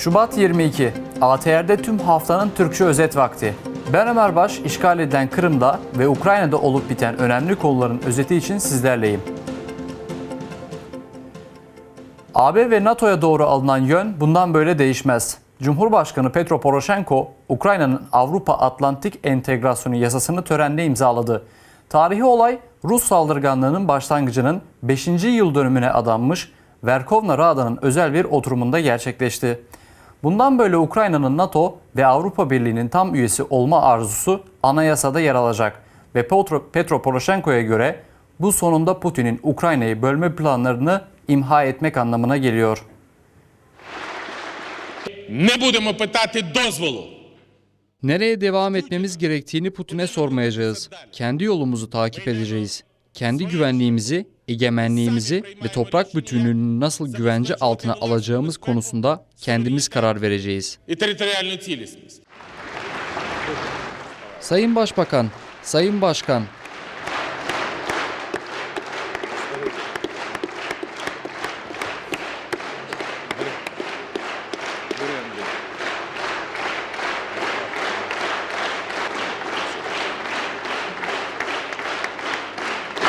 Şubat 22, ATR'de tüm haftanın Türkçe özet vakti. Ben Ömer Baş, işgal edilen Kırım'da ve Ukrayna'da olup biten önemli konuların özeti için sizlerleyim. AB ve NATO'ya doğru alınan yön bundan böyle değişmez. Cumhurbaşkanı Petro Poroshenko, Ukrayna'nın Avrupa Atlantik Entegrasyonu yasasını törende imzaladı. Tarihi olay, Rus saldırganlığının başlangıcının 5. yıl dönümüne adanmış Verkhovna Rada'nın özel bir oturumunda gerçekleşti. Bundan böyle Ukrayna'nın NATO ve Avrupa Birliği'nin tam üyesi olma arzusu anayasada yer alacak ve Petro Poroshenko'ya göre bu sonunda Putin'in Ukrayna'yı bölme planlarını imha etmek anlamına geliyor. Не будемо питати дозволу. Nereye devam etmemiz gerektiğini Putin'e sormayacağız. Kendi yolumuzu takip edeceğiz. Kendi güvenliğimizi, egemenliğimizi ve toprak bütünlüğünü nasıl güvence altına alacağımız konusunda kendimiz karar vereceğiz. І територіальну цілісність. Sayın Başbakan, Sayın Başkan,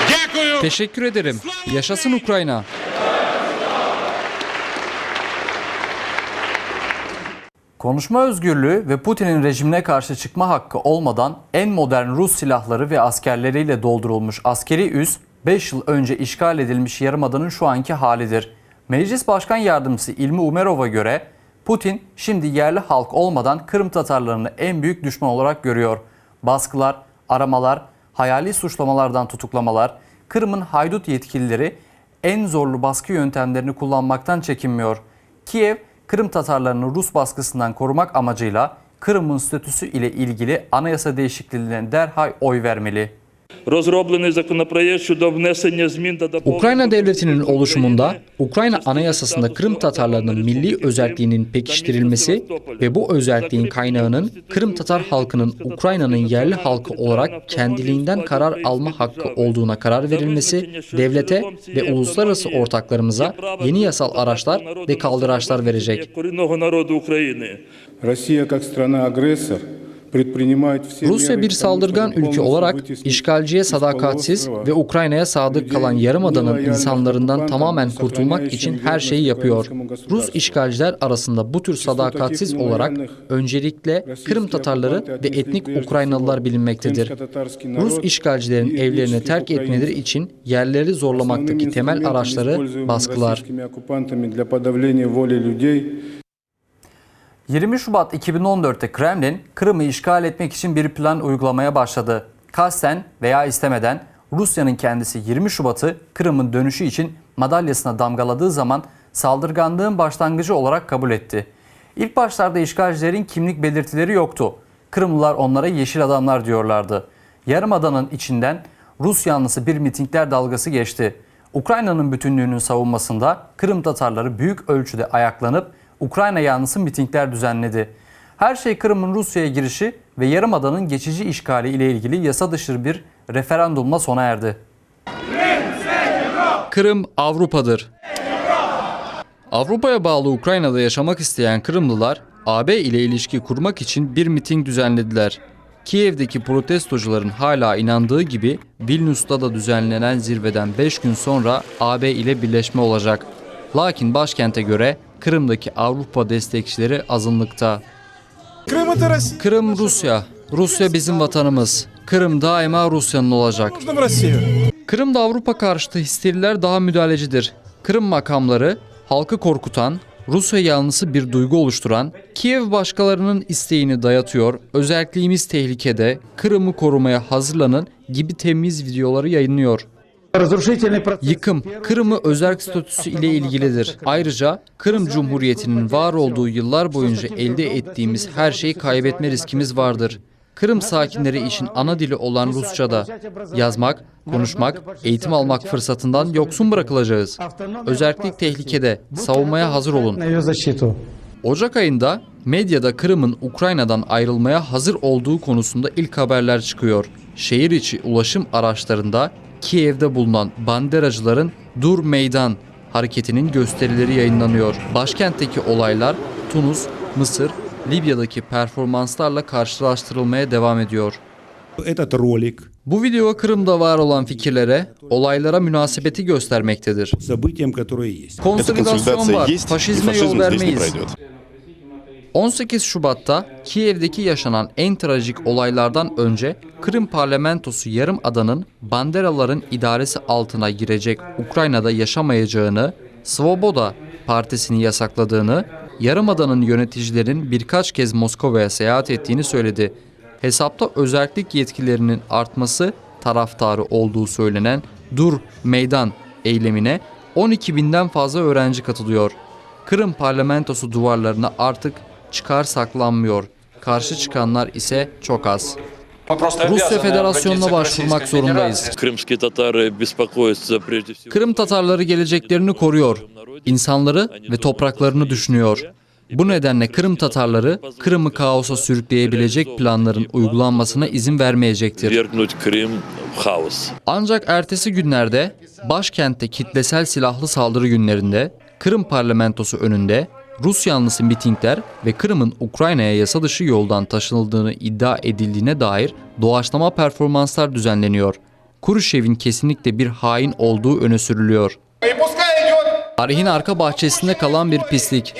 Дякую. teşekkür ederim. Yaşasın Ukrayna. Konuşma özgürlüğü ve Putin'in rejimine karşı çıkma hakkı olmadan en modern Rus silahları ve askerleriyle doldurulmuş askeri üs 5 yıl önce işgal edilmiş Yarımada'nın şu anki halidir. Meclis Başkan Yardımcısı İlmi Umerov'a göre Putin şimdi yerli halk olmadan Kırım Tatarlarını en büyük düşman olarak görüyor. Baskılar, aramalar, hayali suçlamalardan tutuklamalar, Kırım'ın haydut yetkilileri en zorlu baskı yöntemlerini kullanmaktan çekinmiyor. Kiev, Kırım Tatarlarını Rus baskısından korumak amacıyla Kırım'ın statüsü ile ilgili anayasa değişikliğine derhal oy vermeli. Ukrayna Devleti'nin oluşumunda Ukrayna Anayasası'nda Kırım Tatarlarının milli özelliğinin pekiştirilmesi ve bu özelliğin kaynağının Kırım Tatar halkının Ukrayna'nın yerli halkı olarak kendiliğinden karar alma hakkı olduğuna karar verilmesi, devlete ve uluslararası ortaklarımıza yeni yasal araçlar ve kaldıraçlar verecek. Rusya bir saldırgan ülke olarak işgalciye sadakatsiz ve Ukrayna'ya sadık kalan Yarımada'nın insanlarından tamamen kurtulmak için her şeyi yapıyor. Rus işgalciler arasında bu tür sadakatsiz olarak öncelikle Kırım Tatarları ve etnik Ukraynalılar bilinmektedir. Rus işgalcilerin evlerini terk etmeleri için yerleri zorlamaktaki temel araçları baskılar. 20 Şubat 2014'te Kremlin, Kırım'ı işgal etmek için bir plan uygulamaya başladı. Kasten veya istemeden Rusya'nın kendisi 20 Şubat'ı Kırım'ın dönüşü için madalyasına damgaladığı zaman saldırganlığın başlangıcı olarak kabul etti. İlk başlarda işgalcilerin kimlik belirtileri yoktu. Kırımlılar onlara yeşil adamlar diyorlardı. Yarımada'nın içinden Rus yanlısı bir mitingler dalgası geçti. Ukrayna'nın bütünlüğünün savunmasında Kırım Tatarları büyük ölçüde ayaklanıp Ukrayna yanlısı mitingler düzenledi. Her şey Kırım'ın Rusya'ya girişi ve Yarımada'nın geçici işgali ile ilgili yasa dışı bir referandumla sona erdi. Kırım Avrupa'dır. Avrupa'ya bağlı Ukrayna'da yaşamak isteyen Kırımlılar, AB ile ilişki kurmak için bir miting düzenlediler. Kiev'deki protestocuların hala inandığı gibi Vilnius'ta da düzenlenen zirveden 5 gün sonra AB ile birleşme olacak. Lakin başkente göre Kırım'daki Avrupa destekçileri azınlıkta. Kırım Rusya. Rusya bizim vatanımız. Kırım daima Rusya'nın olacak. Kırım'da Avrupa karşıtı histeriler daha müdahalecidir. Kırım makamları halkı korkutan, Rusya yanlısı bir duygu oluşturan, Kiev başkalarının isteğini dayatıyor, özelliğimiz tehlikede, Kırım'ı korumaya hazırlanın gibi temiz videoları yayınlıyor. Yıkım, Kırım'ı özerk statüsü ile ilgilidir. Ayrıca Kırım Cumhuriyeti'nin var olduğu yıllar boyunca elde ettiğimiz her şeyi kaybetme riskimiz vardır. Kırım sakinleri için ana dili olan Rusça'da yazmak, konuşmak, eğitim almak fırsatından yoksun bırakılacağız. Özerklik tehlikede, savunmaya hazır olun. Ocak ayında medyada Kırım'ın Ukrayna'dan ayrılmaya hazır olduğu konusunda ilk haberler çıkıyor. Şehir içi ulaşım araçlarında Kiev'de bulunan banderacıların Dur Meydan hareketinin gösterileri yayınlanıyor. Başkentteki olaylar Tunus, Mısır, Libya'daki performanslarla karşılaştırılmaya devam ediyor. Этот ролик Bu video Kırım'da var olan fikirlere, olaylara münasebeti göstermektedir. событиям, которые есть. Konsolidasyon var, faşizme yol vermeyiz. 18 Şubat'ta Kiev'deki yaşanan en trajik olaylardan önce Kırım parlamentosu Yarımada'nın Banderaların idaresi altına girecek Ukrayna'da yaşamayacağını, Svoboda partisini yasakladığını, Yarımada'nın yöneticilerin birkaç kez Moskova'ya seyahat ettiğini söyledi. Hesapta özellik yetkilerinin artması taraftarı olduğu söylenen Dur Meydan eylemine 12 binden fazla öğrenci katılıyor. Kırım parlamentosu duvarlarına artık çıkar saklanmıyor. Karşı çıkanlar ise çok az. Rusya Federasyonu'na başvurmak zorundayız. Крымские татары беспокоятся прежде всего. Kırım Tatarları geleceklerini koruyor. İnsanları ve topraklarını düşünüyor. Bu nedenle Kırım Tatarları Kırım'ı kaosa sürükleyebilecek planların uygulanmasına izin vermeyecektir. Ввергнуть Крым в хаос. Ancak ertesi günlerde başkentte kitlesel silahlı saldırı günlerinde Kırım parlamentosu önünde Rus yanlısı mitingler ve Kırım'ın Ukrayna'ya yasa dışı yoldan taşınıldığını iddia edildiğine dair doğaçlama performanslar düzenleniyor. Kuruşev'in kesinlikle bir hain olduğu öne sürülüyor. Tarihin arka bahçesinde kalan bir pislik.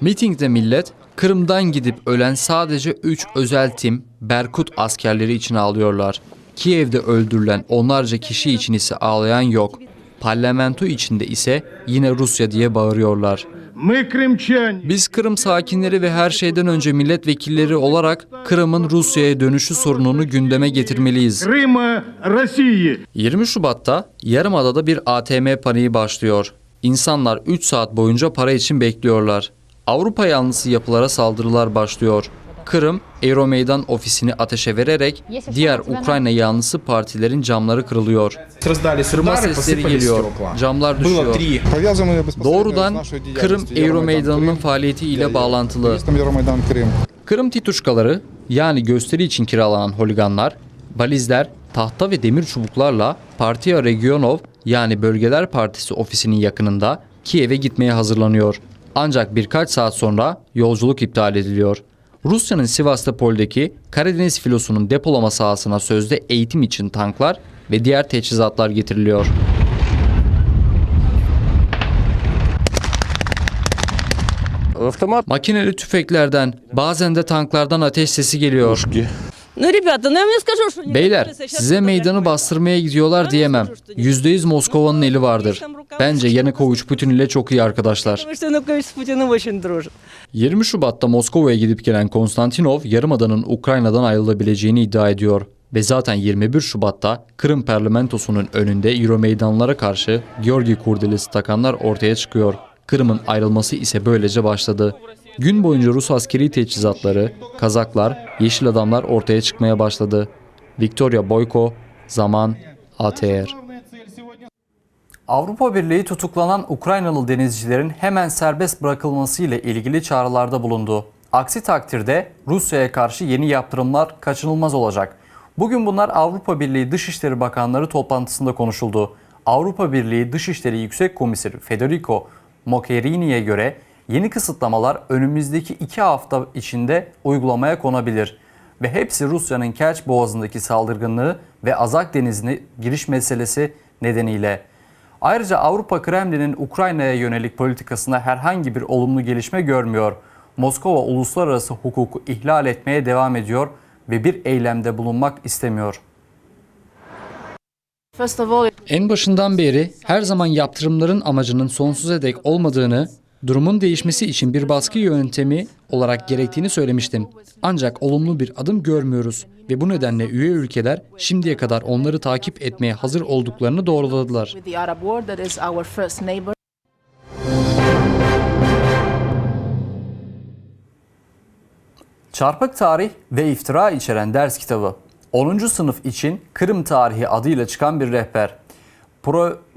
Mitingde millet Kırım'dan gidip ölen sadece 3 özel tim Berkut askerleri için ağlıyorlar. Kiev'de öldürülen onlarca kişi için ise ağlayan yok. Parlamento içinde ise yine Rusya diye bağırıyorlar. Biz Kırım sakinleri ve her şeyden önce milletvekilleri olarak Kırım'ın Rusya'ya dönüşü sorununu gündeme getirmeliyiz. 20 Şubat'ta Yarımada'da bir ATM paniği başlıyor. İnsanlar 3 saat boyunca para için bekliyorlar. Avrupa yanlısı yapılara saldırılar başlıyor. Kırım, Euromeydan ofisini ateşe vererek diğer Ukrayna yanlısı partilerin camları kırılıyor. Kırma sesleri geliyor, camlar düşüyor. Doğrudan Kırım Euromeydanı'nın faaliyeti ile bağlantılı. Kırım tituşkaları, yani gösteri için kiralanan holiganlar, valizler, tahta ve demir çubuklarla Partiya Regionov, yani Bölgeler Partisi ofisinin yakınında Kiev'e gitmeye hazırlanıyor. Ancak birkaç saat sonra yolculuk iptal ediliyor. Rusya'nın Sivastopol'deki Karadeniz filosunun depolama sahasına sözde eğitim için tanklar ve diğer teçhizatlar getiriliyor. Makineli tüfeklerden, bazen de tanklardan ateş sesi geliyor. Beyler, size meydanı bastırmaya gidiyorlar diyemem. %100 Moskova'nın eli vardır. Bence Yanukovych Putin ile çok iyi arkadaşlar. 20 Şubat'ta Moskova'ya gidip gelen Konstantinov, Yarımada'nın Ukrayna'dan ayrılabileceğini iddia ediyor. Ve zaten 21 Şubat'ta Kırım parlamentosunun önünde Euromeydanlara karşı Georgi kurdelesi takanlar ortaya çıkıyor. Kırım'ın ayrılması ise böylece başladı. Gün boyunca Rus askeri teçhizatları, Kazaklar, Yeşil Adamlar ortaya çıkmaya başladı. Victoria Boyko, Zaman, ATR. Avrupa Birliği tutuklanan Ukraynalı denizcilerin hemen serbest bırakılması ile ilgili çağrılarda bulundu. Aksi takdirde Rusya'ya karşı yeni yaptırımlar kaçınılmaz olacak. Bugün bunlar Avrupa Birliği Dışişleri Bakanları toplantısında konuşuldu. Avrupa Birliği Dışişleri Yüksek Komiseri Federico Mogherini'ye göre yeni kısıtlamalar önümüzdeki 2 hafta içinde uygulamaya konabilir. Ve hepsi Rusya'nın Kerç Boğazı'ndaki saldırganlığı ve Azak Denizi'ne giriş meselesi nedeniyle. Ayrıca Avrupa Kremlin'in Ukrayna'ya yönelik politikasında herhangi bir olumlu gelişme görmüyor. Moskova uluslararası hukuku ihlal etmeye devam ediyor ve bir eylemde bulunmak istemiyor. En başından beri her zaman yaptırımların amacının sonsuza dek olmadığını, durumun değişmesi için bir baskı yöntemi olarak gerektiğini söylemiştim. Ancak olumlu bir adım görmüyoruz ve bu nedenle üye ülkeler şimdiye kadar onları takip etmeye hazır olduklarını doğruladılar. Çarpık tarih ve iftira içeren ders kitabı. 10. sınıf için Kırım Tarihi adıyla çıkan bir rehber.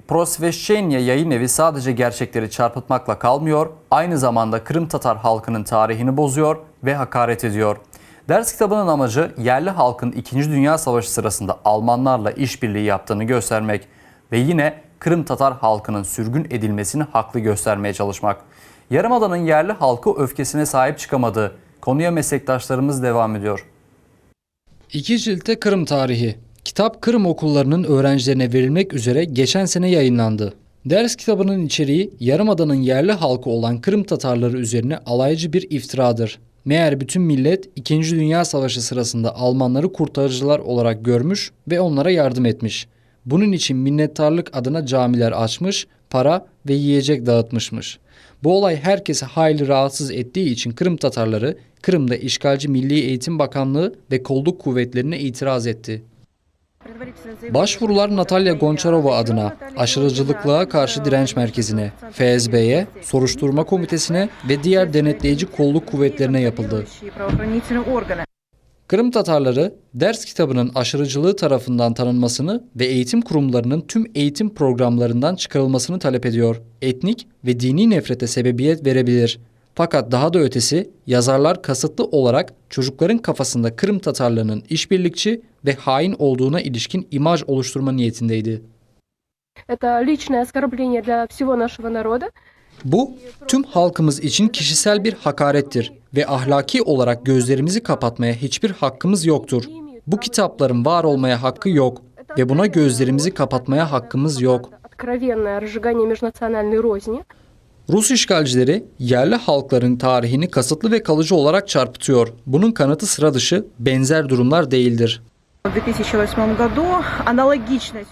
Prosveççenya Yayın Evi sadece gerçekleri çarpıtmakla kalmıyor, aynı zamanda Kırım Tatar halkının tarihini bozuyor ve hakaret ediyor. Ders kitabının amacı yerli halkın 2. Dünya Savaşı sırasında Almanlarla işbirliği yaptığını göstermek ve yine Kırım Tatar halkının sürgün edilmesini haklı göstermeye çalışmak. Yarımada'nın yerli halkı öfkesine sahip çıkamadı. Konuya meslektaşlarımız devam ediyor. 2 ciltte Kırım tarihi. Kitap Kırım okullarının öğrencilerine verilmek üzere geçen sene yayınlandı. Ders kitabının içeriği Yarımada'nın yerli halkı olan Kırım Tatarları üzerine alaycı bir iftiradır. Meğer bütün millet 2. Dünya Savaşı sırasında Almanları kurtarıcılar olarak görmüş ve onlara yardım etmiş. Bunun için minnettarlık adına camiler açmış, para ve yiyecek dağıtmışmış. Bu olay herkesi hayli rahatsız ettiği için Kırım Tatarları, Kırım'da işgalci Milli Eğitim Bakanlığı ve kolluk kuvvetlerine itiraz etti. Başvurular Natalya Gonçarova adına, aşırıcılıklığa karşı direnç merkezine, FSB'ye, soruşturma komitesine ve diğer denetleyici kolluk kuvvetlerine yapıldı. Kırım Tatarları, ders kitabının aşırıcılığı tarafından tanınmasını ve eğitim kurumlarının tüm eğitim programlarından çıkarılmasını talep ediyor. Etnik ve dini nefrete sebebiyet verebilir. Fakat daha da ötesi, yazarlar kasıtlı olarak çocukların kafasında Kırım Tatarlarının işbirlikçi ve hain olduğuna ilişkin imaj oluşturma niyetindeydi. Bu, tüm halkımız için kişisel bir hakarettir ve ahlaki olarak gözlerimizi kapatmaya hiçbir hakkımız yoktur. Bu kitapların var olmaya hakkı yok ve buna gözlerimizi kapatmaya hakkımız yok. Rus işgalcileri yerli halkların tarihini kasıtlı ve kalıcı olarak çarpıtıyor. Bunun kanıtı sıra dışı benzer durumlar değildir.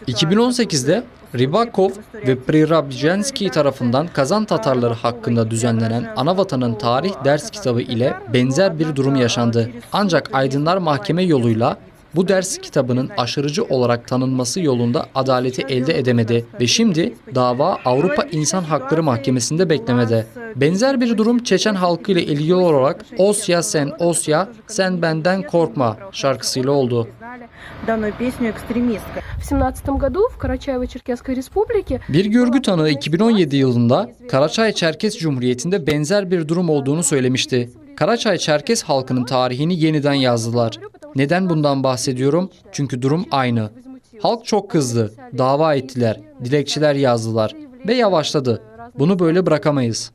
2018'de Rybakov ve Prirabijenski tarafından Kazan Tatarları hakkında düzenlenen Anavatan'ın tarih ders kitabı ile benzer bir durum yaşandı. Ancak aydınlar mahkeme yoluyla bu ders kitabının aşırıcı olarak tanınması yolunda adaleti elde edemedi ve şimdi dava Avrupa İnsan Hakları Mahkemesi'nde beklemede. Benzer bir durum Çeçen halkı ile ilgili olarak Osya sen Osya, sen benden korkma şarkısıyla oldu. Bir görgü tanığı 2017 yılında Karaçay-Çerkes Cumhuriyeti'nde benzer bir durum olduğunu söylemişti. Karaçay-Çerkes halkının tarihini yeniden yazdılar. Neden bundan bahsediyorum? Çünkü durum aynı. Halk çok kızdı, dava ettiler, dilekçeler yazdılar ve yavaşladı. Bunu böyle bırakamayız.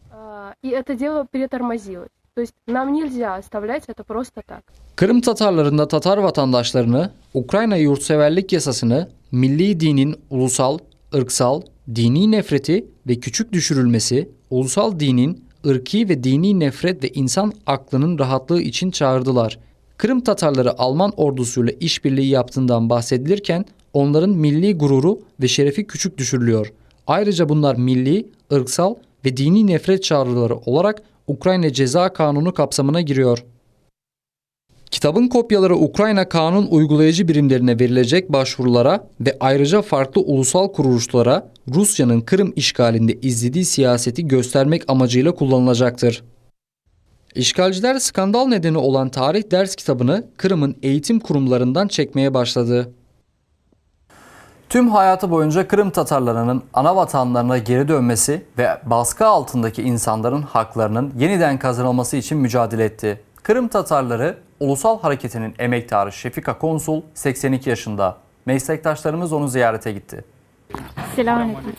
Kırım Tatarlarında Tatar vatandaşlarını, Ukrayna yurtseverlik yasasını, milli dinin ulusal, ırksal, dini nefreti ve küçük düşürülmesi, ulusal dinin, ırki ve dini nefret ve insan aklının rahatlığı için çağırdılar. Kırım Tatarları Alman ordusuyla işbirliği yaptığından bahsedilirken onların milli gururu ve şerefi küçük düşürülüyor. Ayrıca bunlar milli, ırksal ve dini nefret çağrıları olarak Ukrayna Ceza Kanunu kapsamına giriyor. Kitabın kopyaları Ukrayna kanun uygulayıcı birimlerine verilecek başvurulara ve ayrıca farklı ulusal kuruluşlara Rusya'nın Kırım işgalinde izlediği siyaseti göstermek amacıyla kullanılacaktır. İşgalciler skandal nedeni olan tarih ders kitabını Kırım'ın eğitim kurumlarından çekmeye başladı. Tüm hayatı boyunca Kırım Tatarlarının ana vatanlarına geri dönmesi ve baskı altındaki insanların haklarının yeniden kazanılması için mücadele etti. Kırım Tatarları Ulusal Hareketi'nin emektarı Şefika Konsul 82 yaşında. Meslektaşlarımız onu ziyarete gitti. Selamünaleyküm.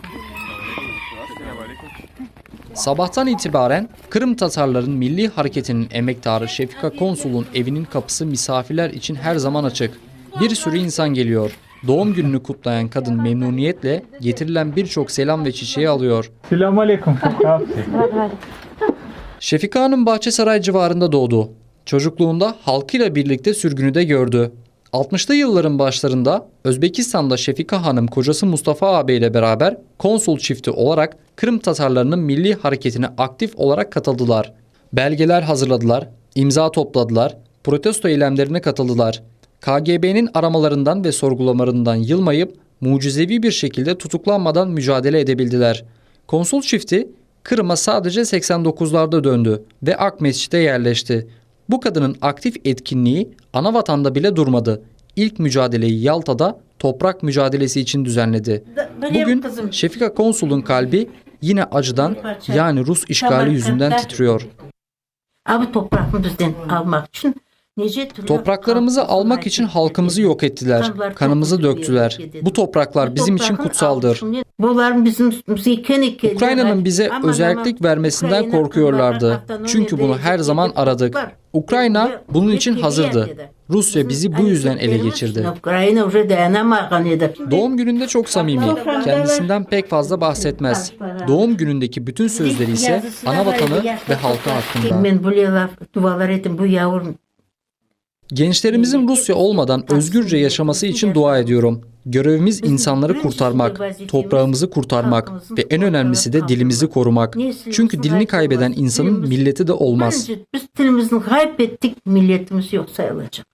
Sabahtan itibaren Kırım Tatarların Milli Hareketi'nin emektarı Şefika Konsul'un evinin kapısı misafirler için her zaman açık. Bir sürü insan geliyor. Doğum gününü kutlayan kadın memnuniyetle getirilen birçok selam ve çiçeği alıyor. Selamünaleyküm. Şefika Hanım Bahçesaray civarında doğdu. Çocukluğunda halkıyla birlikte sürgünü de gördü. 60'lı yılların başlarında Özbekistan'da Şefika Hanım kocası Mustafa ağabey ile beraber konsul çifti olarak Kırım Tatarlarının milli hareketine aktif olarak katıldılar. Belgeler hazırladılar, imza topladılar, protesto eylemlerine katıldılar. KGB'nin aramalarından ve sorgulamalarından yılmayıp mucizevi bir şekilde tutuklanmadan mücadele edebildiler. Konsul çifti Kırım'a sadece 89'larda döndü ve Akmescit'e yerleşti. Bu kadının aktif etkinliği ana vatanda bile durmadı. İlk mücadeleyi Yalta'da toprak mücadelesi için düzenledi. Bugün Şefika Konsul'un kalbi yine acıdan yani Rus işgali yüzünden titriyor. Abi toprağını bizden almak için Topraklarımızı almak için halkımızı yok ettiler. Kanımızı döktüler. Bu topraklar bizim için kutsaldır. Ukrayna'nın bize özellik vermesinden korkuyorlardı. Çünkü bunu her zaman aradık. Ukrayna bunun için hazırdı. Rusya bizi bu yüzden ele geçirdi. Doğum gününde çok samimi. Kendisinden pek fazla bahsetmez. Doğum günündeki bütün sözleri ise ana vatanı ve halkı hakkında. Gençlerimizin Rusya olmadan özgürce yaşaması için dua ediyorum. Görevimiz insanları kurtarmak, toprağımızı kurtarmak ve en önemlisi de dilimizi korumak. Çünkü dilini kaybeden insanın milleti de olmaz. Biz dilimizi kaybettik, milletimiz yok sayılacak.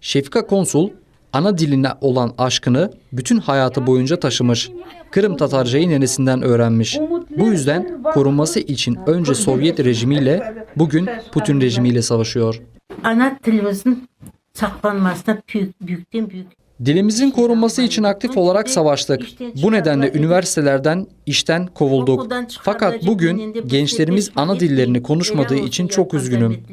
Şefika Konsul, ana diline olan aşkını bütün hayatı boyunca taşımış. Kırım Tatarcayı nenesinden öğrenmiş. Bu yüzden korunması için önce Sovyet rejimiyle, bugün Putin rejimiyle savaşıyor. Ana dilimizin saklanmasına büyükten büyük. Dilimizin korunması için aktif olarak savaştık. Bu nedenle üniversitelerden, işten kovulduk. Fakat bugün gençlerimiz ana dillerini konuşmadığı için çok üzgünüm.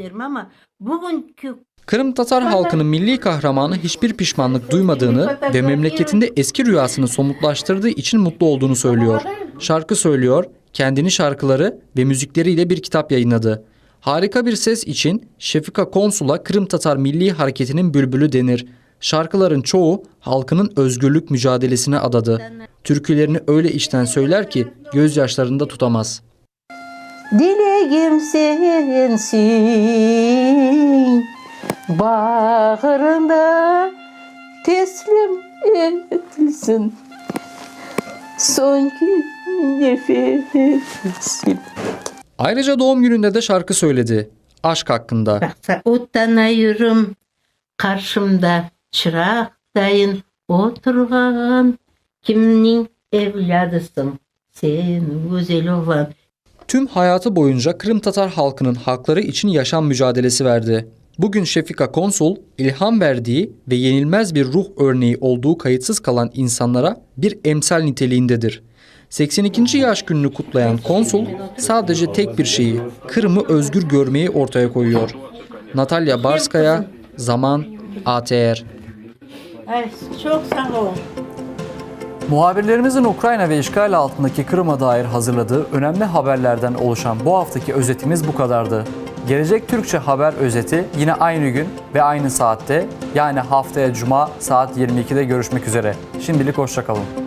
Kırım Tatar halkının milli kahramanı hiçbir pişmanlık duymadığını ve memleketinde eski rüyasını somutlaştırdığı için mutlu olduğunu söylüyor. Şarkı söylüyor, kendini şarkıları ve müzikleriyle bir kitap yayınladı. Harika bir ses için Şefika Konsul'a Kırım Tatar Milli Hareketi'nin bülbülü denir. Şarkıların çoğu halkının özgürlük mücadelesine adadı. Türkülerini öyle içten söyler ki gözyaşlarında tutamaz. Dileğim sensin, bağrında teslim edilsin son nefesim. Ayrıca doğum gününde de şarkı söyledi. Aşk hakkında. Baksa utanıyorum karşımda çıraktayın oturgan kimnin evladısın sen güzel olan. Tüm hayatı boyunca Kırım Tatar halkının hakları için yaşam mücadelesi verdi. Bugün Şefika Konsul, ilham verdiği ve yenilmez bir ruh örneği olduğu kayıtsız kalan insanlara bir emsal niteliğindedir. 82. yaş gününü kutlayan konsul sadece tek bir şeyi, Kırım'ı özgür görmeyi ortaya koyuyor. Natalya Barskaya, Zaman, ATR. Ay, çok sağ ol. Muhabirlerimizin Ukrayna ve işgal altındaki Kırım'a dair hazırladığı önemli haberlerden oluşan bu haftaki özetimiz bu kadardı. Gelecek Türkçe haber özeti yine aynı gün ve aynı saatte, yani haftaya Cuma saat 22'de görüşmek üzere. Şimdilik hoşça kalın.